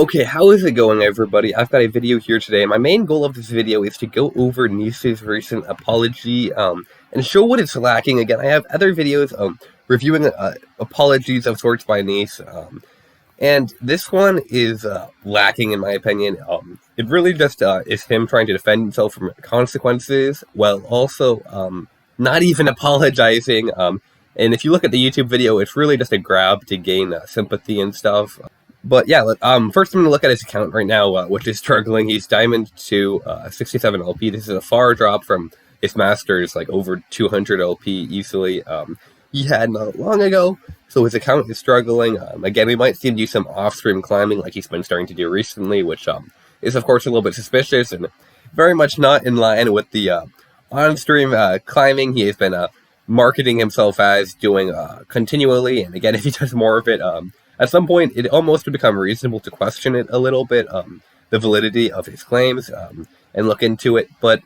Okay, how is it going, everybody? I've got a video here today. My main goal of this video is to go over Neace'S recent apology, and show what it's lacking. Again, I have other videos reviewing apologies of sorts by Neace, and this one is lacking in my opinion. It really just is him trying to defend himself from consequences, while also not even apologizing. And if you look at the YouTube video, it's really just a grab to gain sympathy and stuff. But yeah, first I'm going to look at his account right now, which is struggling. He's diamond to 67 LP. This is a far drop from his masters, like over 200 LP easily. He had not long ago, so his account is struggling. Again, we might see him do some off-stream climbing like he's been starting to do recently, which is of course a little bit suspicious and very much not in line with the on-stream climbing he has been marketing himself as doing continually. And again, if he does more of it, at some point, it almost would become reasonable to question it a little bit, the validity of his claims, and look into it. But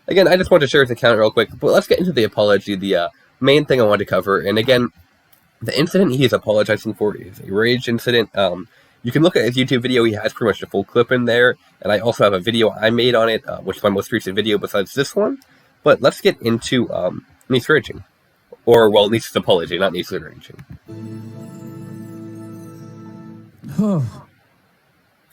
again, I just want to share his account real quick. But let's get into the apology, the main thing I want to cover. And again, the incident he is apologizing for is a rage incident. You can look at his YouTube video. He has pretty much a full clip in there. And I also have a video I made on it, which is my most recent video besides this one. But let's get into Neace raging. Or, well, Neace's apology, not Neace raging.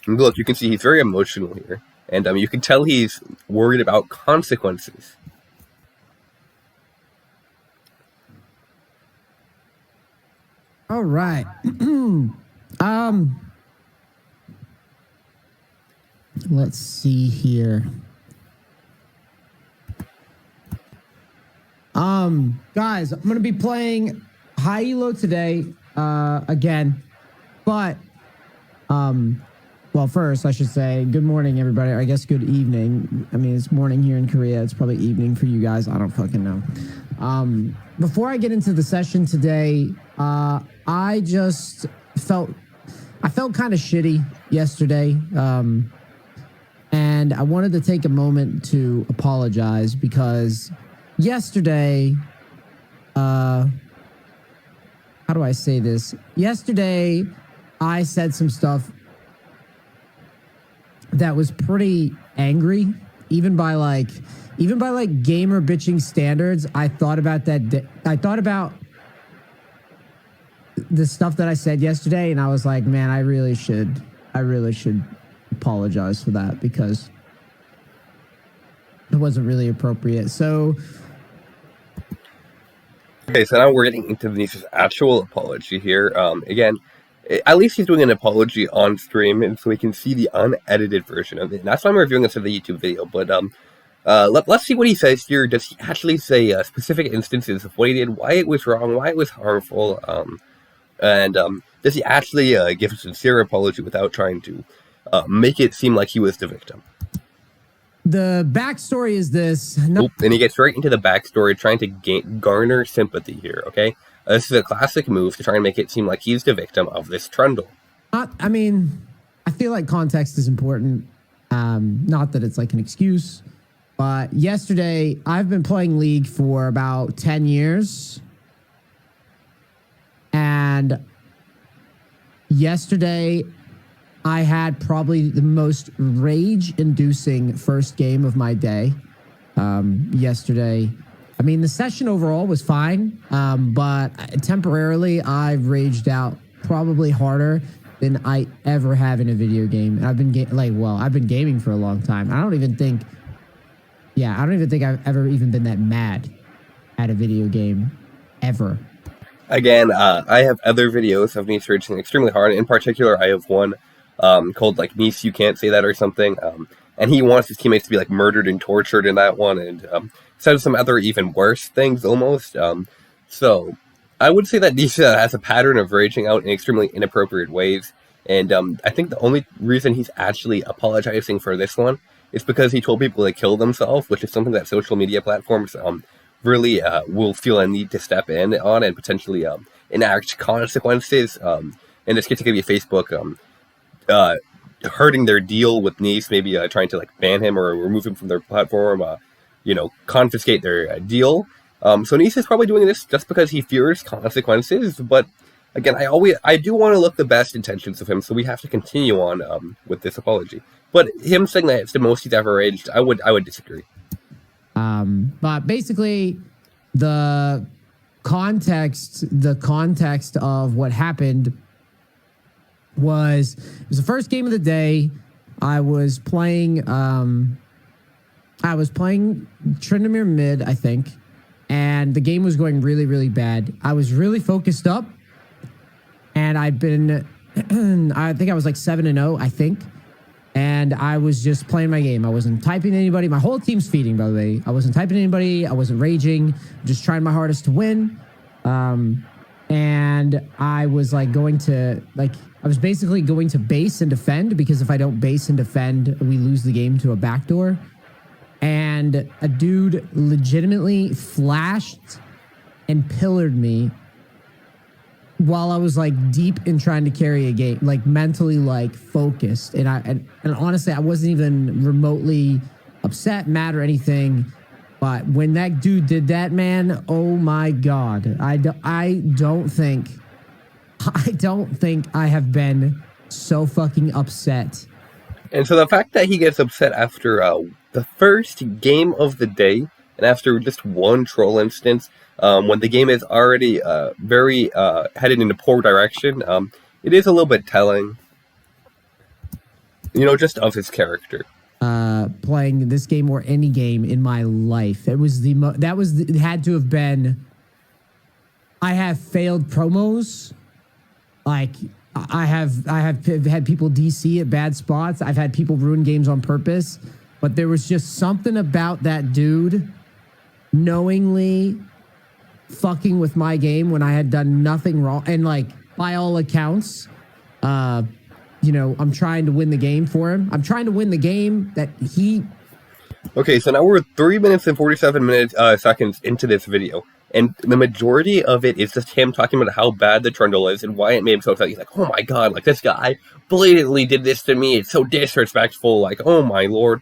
Look, you can see he's very emotional here, and you can tell he's worried about consequences. All right. Let's see here. Guys, I'm gonna be playing high elo today again, but well, first I should say good morning, everybody. I guess good evening. I mean, it's morning here in Korea. It's probably evening for you guys. I don't fucking know. Before I get into the session today, I just felt kind of shitty yesterday. And I wanted to take a moment to apologize because yesterday, how do I say this? Yesterday, I said some stuff that was pretty angry, even by gamer bitching standards. I thought about that. I thought about the stuff that I said yesterday, and I was like, man, I really should apologize for that because it wasn't really appropriate. So, okay, so now we're getting into Neace's actual apology here. Again, at least he's doing an apology on stream, and so we can see the unedited version of it. And that's why I'm reviewing this in the YouTube video. But let's see what he says here. Does he actually say specific instances of what he did, why it was wrong, why it was harmful, and does he actually give a sincere apology without trying to make it seem like he was the victim? The backstory is this. Nope, and he gets right into the backstory, trying to garner sympathy here, okay? This is a classic move to try and make it seem like he's the victim of this trundle. I mean, I feel like context is important. Not that it's like an excuse, but yesterday, I've been playing League for about 10 years. And yesterday, I had probably the most rage-inducing first game of my day. Yesterday, I mean, the session overall was fine, but temporarily I raged out probably harder than I ever have in a video game. And I've been I've been gaming for a long time. I don't even think I've ever even been that mad at a video game ever. Again, I have other videos of Neace raging extremely hard. In particular, I have one called like Neace, You Can't Say That or something. And he wants his teammates to be like murdered and tortured in that one, and said some other even worse things almost. So I would say that Neace has a pattern of raging out in extremely inappropriate ways. And I think the only reason he's actually apologizing for this one is because he told people to kill themselves, which is something that social media platforms really will feel a need to step in on and potentially enact consequences. In this case, it could be Facebook hurting their deal with Neace, maybe trying to like ban him or remove him from their platform, confiscate their deal. So Neace is probably doing this just because he fears consequences, but again, I do want to look the best intentions of him, so we have to continue on with this apology. But him saying that it's the most he's ever raged, I would disagree. But basically, the context of what happened was, it was the first game of the day. I was playing Tryndamere mid, I think, and the game was going really, really bad. I was really focused up, and I'd been, I think I was like 7-0, I think. And I was just playing my game. I wasn't typing to anybody. My whole team's feeding, by the way. I wasn't typing to anybody. I wasn't raging. Just trying my hardest to win. And I was like I was basically going to base and defend, because if I don't base and defend, we lose the game to a backdoor. And a dude legitimately flashed and pillared me while I was like deep in trying to carry a game, like mentally like focused. And honestly, I wasn't even remotely upset, mad, or anything. But when that dude did that, man, oh my God, I don't think I have been so fucking upset. And so the fact that he gets upset after the first game of the day, and after just one troll instance, when the game is already very headed in a poor direction, it is a little bit telling, just of his character. Playing this game or any game in my life, it had to have been. I have failed promos, like I have had people DC at bad spots. I've had people ruin games on purpose, but there was just something about that dude knowingly fucking with my game when I had done nothing wrong. And like, by all accounts, I'm trying to win the game for him. I'm trying to win the game that he... Okay, so now we're 3 minutes and 47 seconds into this video, and the majority of it is just him talking about how bad the trundle is and why it made him so upset. He's like, oh my God, like, this guy blatantly did this to me. It's so disrespectful. Like, oh my Lord.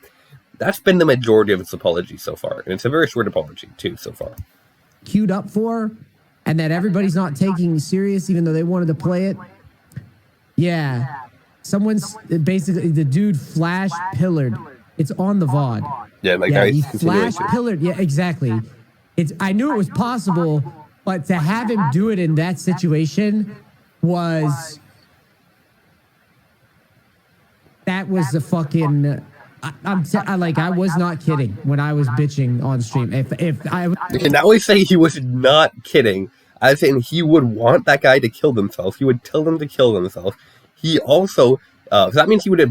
That's been the majority of his apology so far, and it's a very short apology, too, so far. Queued up for, and that everybody's not taking serious, even though they wanted to play it. Yeah. Someone's basically, the dude flash pillared. It's on the VOD. Yeah, like he flash pillared. Yeah, exactly. I knew it was possible, but to have him do it in that situation was the fucking... I was not kidding when I was bitching on stream. Okay, now we say he was not kidding. I was saying he would want that guy to kill themselves. He would tell them to kill themselves. He also, so that means he would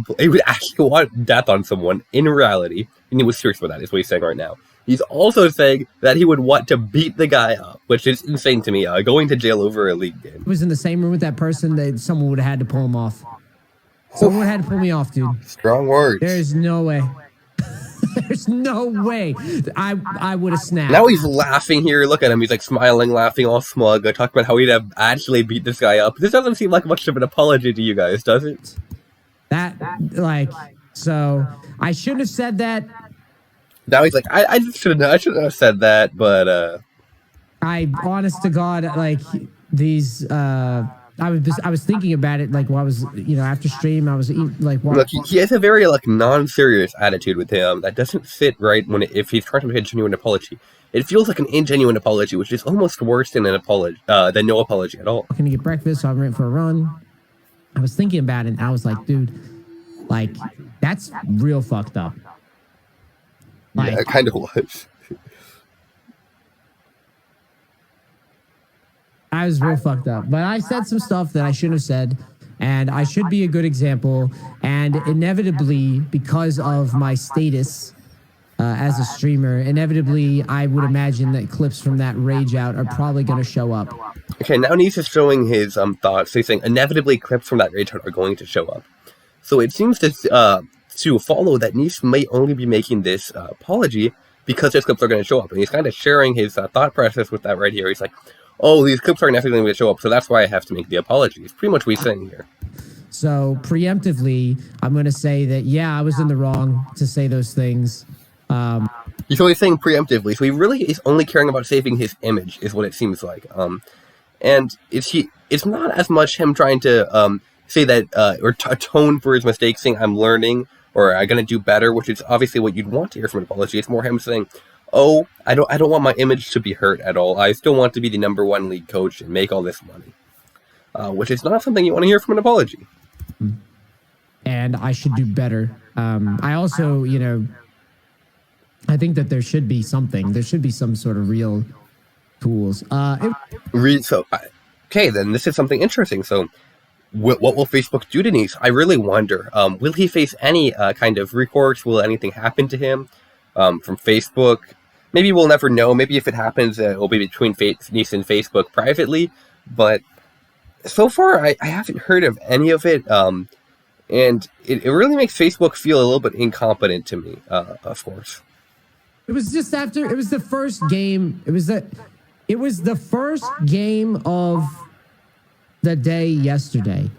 actually want death on someone in reality, and he was serious about that, is what he's saying right now. He's also saying that he would want to beat the guy up, which is insane to me, going to jail over a league game. I was in the same room with that person, someone would have had to pull him off. Someone had to pull me off, dude. Strong words. There's no way. There's no way. I would have snapped. Now he's laughing here. Look at him. He's like smiling, laughing, all smug. Talking about how he'd have actually beat this guy up. This doesn't seem like much of an apology to you guys, does it? So I shouldn't have said that. Now he's like, I shouldn't have said that, but I, honest to God, like these. I was thinking about it, like while I was, after stream, I was like, look, he has a very like non-serious attitude with him that doesn't fit right if he's trying to make a genuine apology. It feels like an ingenuine apology, which is almost worse than than no apology at all. I'm gonna get breakfast, so I went for a run. I was thinking about it, and I was like, dude, like that's real fucked up. Like, yeah, it kind of was. I was real fucked up, but I said some stuff that I shouldn't have said, and I should be a good example. And inevitably, because of my status as a streamer, inevitably, I would imagine that clips from that rage out are probably going to show up. Okay, now Neace is showing his thoughts. So he's saying inevitably clips from that rage out are going to show up. So it seems to follow that Neace may only be making this apology because his clips are going to show up, and he's kind of sharing his thought process with that right here. He's like, oh, these clips are definitely going to show up, so that's why I have to make the apology. It's pretty much what he's saying here. So, preemptively, I'm going to say that, yeah, I was in the wrong to say those things. He's only saying preemptively, so he really is only caring about saving his image, is what it seems like. and it's not as much him trying to say that or atone for his mistakes, saying I'm learning or I'm gonna do better, which is obviously what you'd want to hear from an apology. It's more him saying, "Oh, I don't want my image to be hurt at all. I still want to be the #1 league coach and make all this money," which is not something you want to hear from an apology. And I should do better. I also, I think that there should be something. There should be some sort of real tools. Okay, then this is something interesting. So, what will Facebook do to Neace? I really wonder. Will he face any kind of recourse? Will anything happen to him from Facebook? Maybe we'll never know. Maybe if it happens, it will be between Neace and Facebook privately. But so far, I haven't heard of any of it. And it really makes Facebook feel a little bit incompetent to me, of course. It was just after, it was the first game. It was the first game of the day yesterday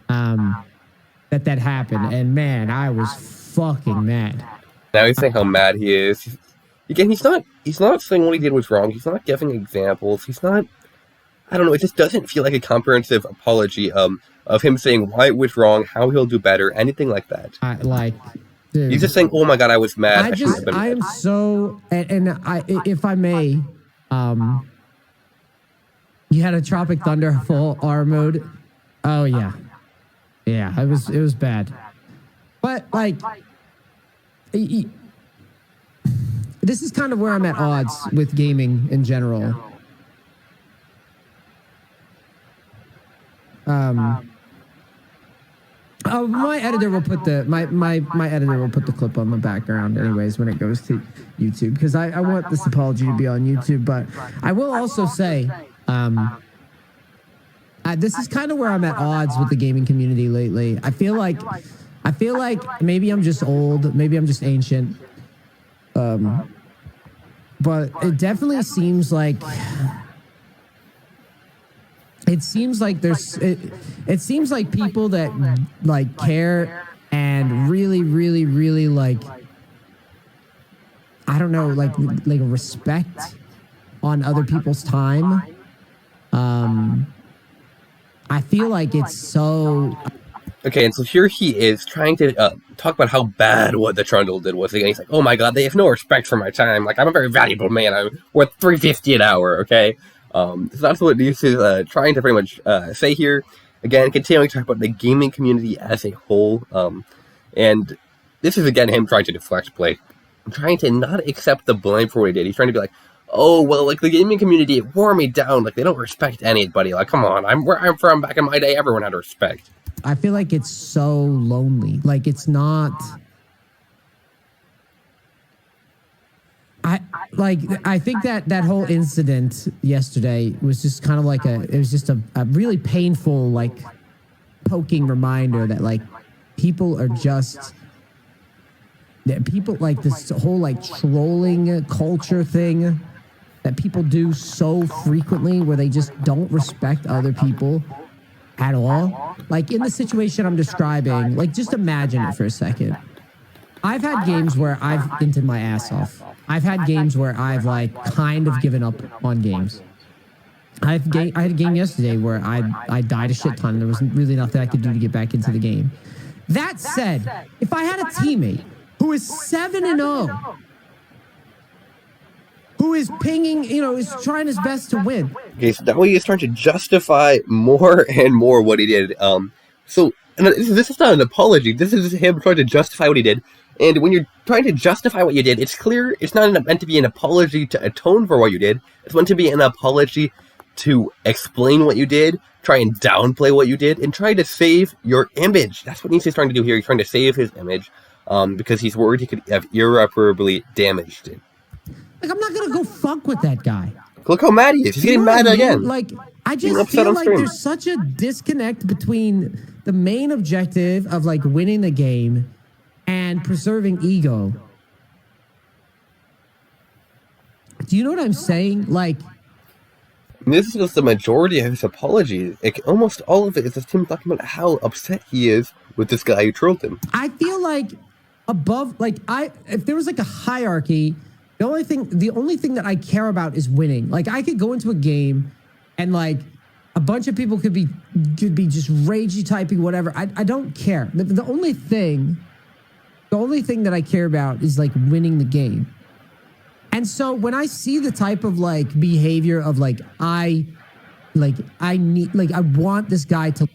that happened. And man, I was fucking mad. Now he's saying how mad he is. Again, he's not saying what he did was wrong. He's not giving examples. He's not, I don't know, it just doesn't feel like a comprehensive apology of him saying why it was wrong, how he'll do better, anything like that. Dude, he's just saying, "Oh my god, I was mad." I am so, and if I may, you had a Tropic Thunder full R mode. Oh yeah, it was bad, but like, this is kind of where I'm at odds with gaming in general. My editor will put the my editor will put the clip on the background anyways when it goes to YouTube, because I want this apology to be on YouTube. But I will also say this is kind of where I'm at odds with the gaming community lately. I feel like maybe I'm just old, maybe I'm just ancient, but it definitely seems like it seems like people that like care and really like, I don't know, like respect on other people's time. I feel like it's so. Okay, and so here he is trying to talk about how bad what the Trundle did was. Again, he's like, "Oh my god, they have no respect for my time. Like, I'm a very valuable man. I'm worth $3.50 an hour." Okay. So that's what Neace is trying to pretty much say here. Again, continuing to talk about the gaming community as a whole. And this is, again, him trying to deflect play. Trying to not accept the blame for what he did. He's trying to be like, "Oh, well, like, the gaming community, it wore me down. Like, they don't respect anybody. Like, come on. Where I'm from, back in my day, everyone had respect." I feel like it's so lonely. Like, it's not... I think that whole incident yesterday was just kind of like it was just a really painful, like, poking reminder that, like, people are just, that people, like, this whole, like, trolling culture thing that people do so frequently where they just don't respect other people at all. Like, in the situation I'm describing, like, just imagine it for a second. I've had games where I've inted my ass off. I've had games where I've, like, kind of given up on games. I had a game yesterday where I died a shit ton. There was really nothing I could do to get back into the game. That said, if I had a teammate who is 7-0, who is pinging, is trying his best to win. Okay, so that way he's trying to justify more and more what he did. So this is not an apology. This is him trying to justify what he did. And when you're trying to justify what you did, it's clear it's not meant to be an apology to atone for what you did. It's meant to be an apology to explain what you did, try and downplay what you did, and try to save your image. That's what Neace is trying to do here. He's trying to save his image because he's worried he could have irreparably damaged it. Like, I'm not going to go fuck with that guy. Look how mad he is. He's getting mad again. Like, I just feel like there's such a disconnect between the main objective of, like, winning the game and preserving ego. Do you know what I'm saying? Like, this is just the majority of his apology. Almost all of it is just him talking about how upset he is with this guy who trolled him. I feel like if there was like a hierarchy, the only thing that I care about is winning. Like, I could go into a game and like a bunch of people could be just ragey typing whatever. I don't care. The only thing that I care about is like winning the game. And so when I see the type of like behavior of like I want this guy to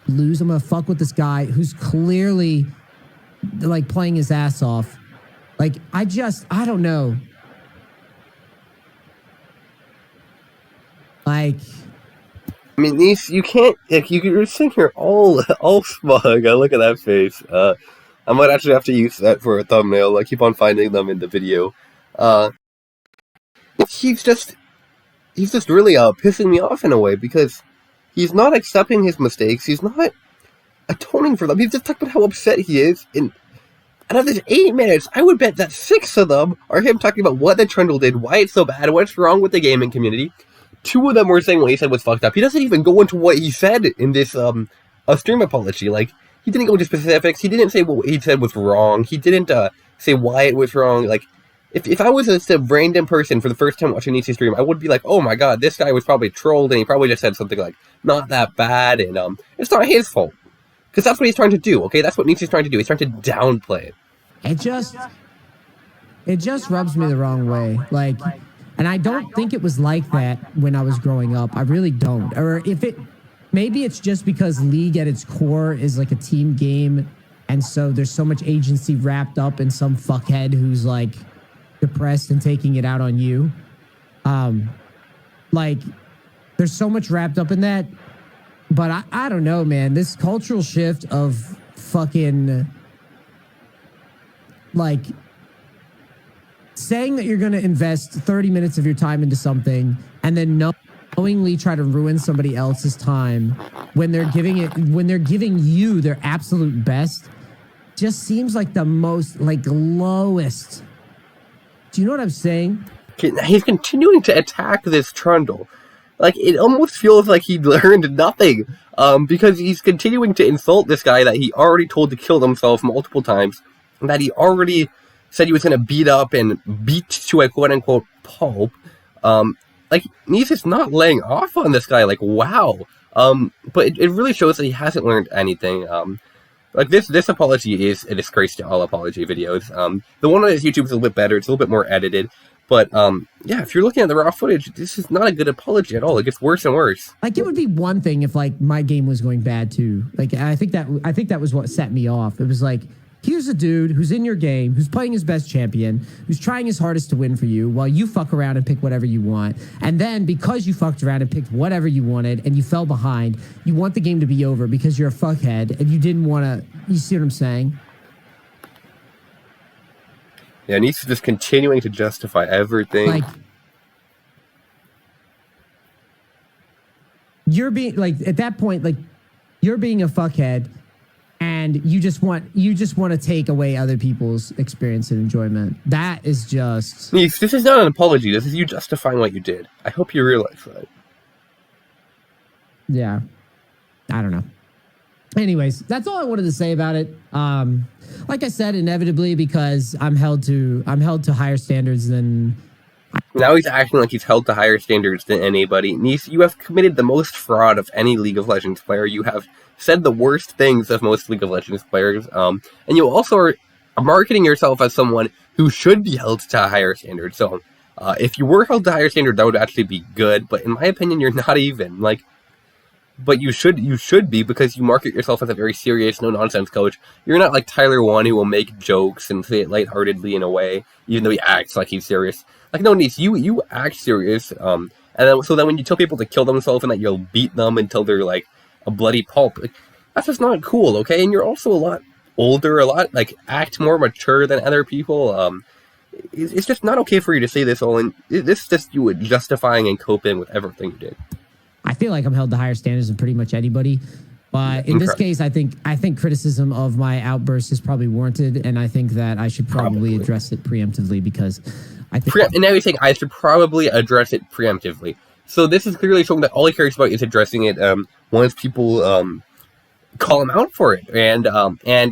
lose. I'm gonna fuck with this guy who's clearly like playing his ass off. Like I don't know. Like, I mean, you can't. Like, you're sitting here all smug. I look at that face. I might actually have to use that for a thumbnail. I keep on finding them in the video. He's just really pissing me off in a way because he's not accepting his mistakes. He's not atoning for them. He's just talking about how upset he is. And out of these 8 minutes, I would bet that 6 of them are him talking about what the Trundle did, why it's so bad, what's wrong with the gaming community. 2 of them were saying what he said was fucked up. He doesn't even go into what he said in this a stream apology. Like, he didn't go into specifics. He didn't say what he said was wrong. He didn't say why it was wrong. Like, if I was a random person for the first time watching Neace'S stream, I would be like, oh my god, this guy was probably trolled and he probably just said something like, not that bad, and it's not his fault. Because that's what he's trying to do, okay? That's what Neace'S trying to do. He's trying to downplay it. It just rubs me the wrong way. Like, and I don't think it was like that when I was growing up. I really don't. Or maybe it's just because League at its core is like a team game. And so there's so much agency wrapped up in some fuckhead who's like depressed and taking it out on you. Like there's so much wrapped up in that. But I don't know, man. This cultural shift of fucking like saying that you're going to invest 30 minutes of your time into something and then knowingly try to ruin somebody else's time when they're giving you their absolute best just seems like the most like lowest. Do you know what I'm saying? He's continuing to attack this Trundle. Like, it almost feels like he learned nothing, because he's continuing to insult this guy that he already told to kill himself multiple times, and that he already said he was going to beat up and beat to a quote-unquote pulp. Like, Neace'S not laying off on this guy, like, wow. But it really shows that he hasn't learned anything. Like, this apology is a disgrace to all apology videos. The one on his YouTube is a little bit better, it's a little bit more edited. But, yeah, if you're looking at the raw footage, this is not a good apology at all. It gets worse and worse. Like, it would be one thing if, like, my game was going bad, too. Like, I think that was what set me off. It was like, here's a dude who's in your game, who's playing his best champion, who's trying his hardest to win for you while you fuck around and pick whatever you want. And then, because you fucked around and picked whatever you wanted and you fell behind, you want the game to be over because you're a fuckhead and you didn't want to... You see what I'm saying? Yeah, Neace'S just continuing to justify everything. Like, you're being like at that point, like you're being a fuckhead, and you just want to take away other people's experience and enjoyment. That is just Neace'S, this is not an apology. This is you justifying what you did. I hope you realize that. Yeah, I don't know. Anyways, that's all I wanted to say about it. Like I said, inevitably, because I'm held to higher standards than... Now he's acting like he's held to higher standards than anybody. Neace, you have committed the most fraud of any League of Legends player. You have said the worst things of most League of Legends players. And you also are marketing yourself as someone who should be held to a higher standard. So, if you were held to a higher standard, that would actually be good. But in my opinion, you're not even. Like... But you should be, because you market yourself as a very serious, no-nonsense coach. You're not like Tyler One, who will make jokes and say it lightheartedly in a way, even though he acts like he's serious. Like, no, Neace, you act serious, and then, so then when you tell people to kill themselves and that you'll beat them until they're, like, a bloody pulp, like, that's just not cool, okay? And you're also a lot older, act more mature than other people. It's just not okay for you to say this all, and this is just you justifying and coping with everything you did. I feel like I'm held to higher standards than pretty much anybody. But in this case, I think criticism of my outburst is probably warranted, and I think that I should probably address it preemptively, because I think... And now you're saying I should probably address it preemptively. So this is clearly showing that all he cares about is addressing it once people call him out for it and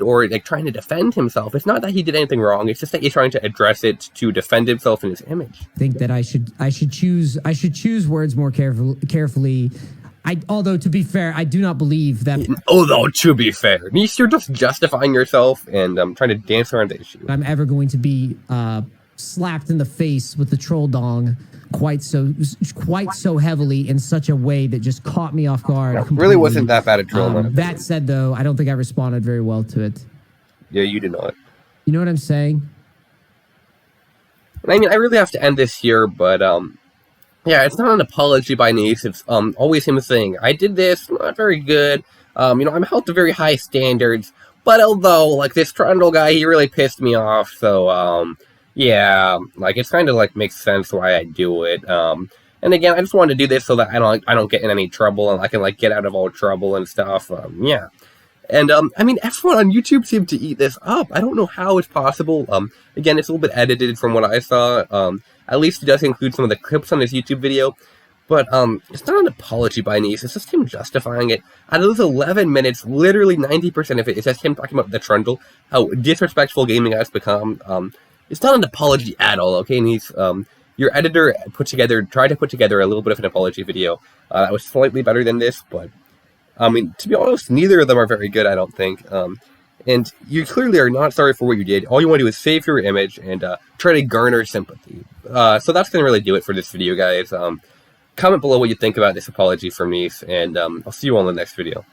or like trying to defend himself. It's not that he did anything wrong. It's just that he's trying to address it to defend himself and his image. I think that I should choose words more carefully. Although to be fair, I do not believe that. Although to be fair, Neace, you're just justifying yourself and trying to dance around the issue. I'm ever going to be slapped in the face with the troll dong quite so heavily in such a way that just caught me off guard. It really wasn't that bad a troll. That said, though, I don't think I responded very well to it. Yeah, you did not. You know what I'm saying? I mean, I really have to end this here, but yeah, it's not an apology by Neace. It's always him saying, I did this, not very good. You know, I'm held to very high standards, but although, like, this Trundle guy, he really pissed me off, so, yeah, like, it's kind of, like, makes sense why I do it. And again, I just wanted to do this so that I don't get in any trouble, and I can, like, get out of all trouble and stuff, yeah. And, I mean, everyone on YouTube seemed to eat this up. I don't know how it's possible. Again, it's a little bit edited from what I saw. At least he does include some of the clips on his YouTube video. But, it's not an apology by Neace. It's just him justifying it. Out of those 11 minutes, literally 90% of it is just him talking about the Trundle, how disrespectful gaming has become. It's not an apology at all, okay, Neace? Your editor tried to put together a little bit of an apology video. That was slightly better than this, but I mean, to be honest, neither of them are very good, I don't think. And you clearly are not sorry for what you did. All you want to do is save your image and try to garner sympathy. So that's going to really do it for this video, guys. Comment below what you think about this apology from Neace, and I'll see you all in the next video.